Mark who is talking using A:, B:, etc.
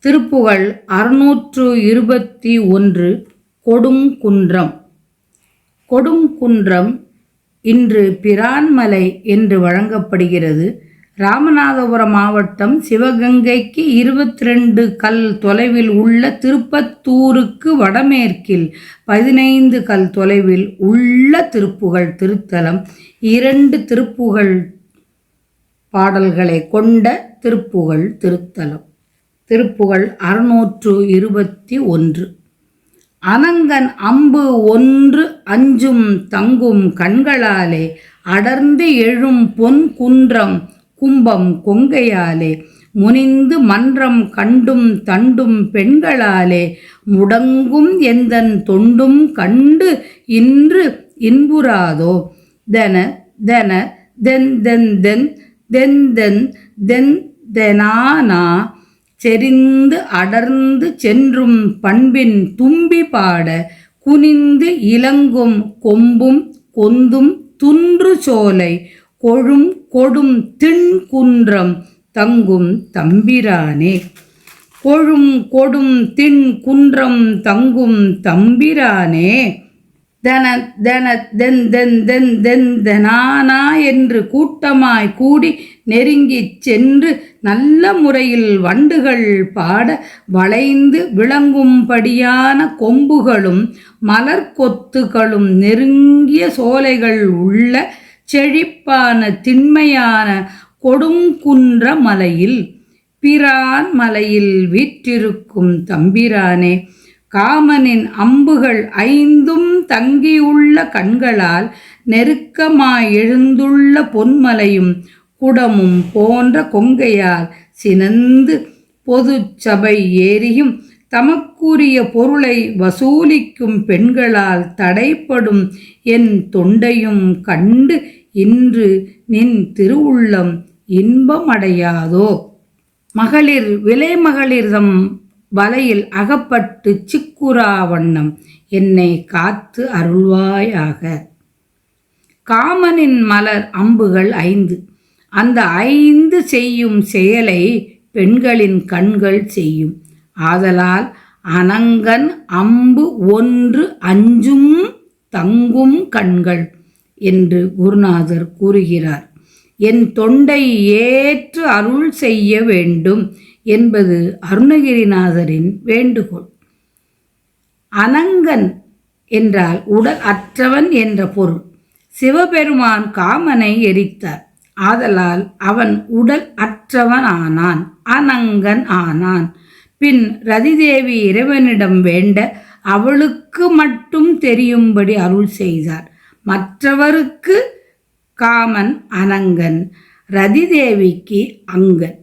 A: திருப்புகழ் 621. கொடுங்குன்றம். கொடுங்குன்றம் இன்று பிரான்மலை என்று வழங்கப்படுகிறது. ராமநாதபுரம் மாவட்டம் சிவகங்கைக்கு 22 கல் தொலைவில் உள்ள திருப்பத்தூருக்கு வடமேற்கில் 15 கல் தொலைவில் உள்ள திருப்புகழ் திருத்தலம். 2 திருப்புகழ் பாடல்களை கொண்ட திருப்புகழ் திருத்தலம். திருப்புகழ் 621. அனங்கன் அம்பு ஒன்று அஞ்சும் தங்கும் கண்களாலே அடர்ந்து எழும் பொன் குன்றம் கும்பம் கொங்கையாலே முனிந்து மன்றம் கண்டும் தண்டும் பெண்களாலே முடங்கும் எந்தன் தொண்டும் கண்டு இன்று இன்புறாதோ தன தன தென் தென் தென் தென் தென் தென் தெனானா செறிந்து அடர்ந்து சென்றும் பண்பின் தும்பி பாட குனிந்து இலங்கும் கொம்பும் கொந்தும் துன்று சோலை கொழும் கொடும் திண்குன்றம் தங்கும் தம்பிரானே. கொழும் கொடும் திண்குன்றம் தங்கும் தம்பிரானே. தன தன தென் தென் தென் தென் தெனானா என்று கூட்டமாய் கூடி நெருங்கிச் சென்று நல்ல முறையில் வண்டுகள் பாட வளைந்து விளங்கும்படியான கொம்புகளும் மலர்கொத்துகளும் நெருங்கிய சோலைகள் உள்ள செழிப்பான திண்மையான கொடுங்குன்ற மலையில் பிரான் மலையில் வீற்றிருக்கும் தம்பிரானே. காமனின் அம்புகள் 5ம் தங்கியுள்ள கண்களால் நெருக்கமாய் எழுந்துள்ள பொன்மலையும் குடமும் போன்ற கொங்கையால் சினந்து பொது சபை ஏறியும் தமக்குரிய பொருளை வசூலிக்கும் பெண்களால் தடைப்படும் என் தொண்டையும் கண்டு இன்று நின் திருவுள்ளம் இன்பமடையாதோ. மகளிர் விலைமகளிர்தம் வலையில் அகப்பட்டு சிக்குறா வண்ணம் என்னை காத்து அருள்வாயாக. காமனின் மலர் அம்புகள் 5. அந்த 5 செய்யும் செயலை பெண்களின் கண்கள் செய்யும். ஆதலால் அனங்கன் அம்பு ஒன்று அஞ்சும் தங்கும் கண்கள் என்று குருநாதர் கூறுகிறார். என் தொண்டை ஏற்று அருள் செய்ய வேண்டும் என்பது அருணகிரிநாதரின் வேண்டுகோள். அனங்கன் என்றால் உடல் அற்றவன் என்ற பொருள். சிவபெருமான் காமனை எரித்தார். ஆதலால் அவன் உடல் அற்றவன் ஆனான், அனங்கன் ஆனான். பின் ரதிதேவி இறைவனிடம் வேண்ட அவளுக்கு மட்டும் தெரியும்படி அருள் செய்தார். மற்றவருக்கு காமன் அனங்கன், ரதிதேவிக்கு அங்கன்.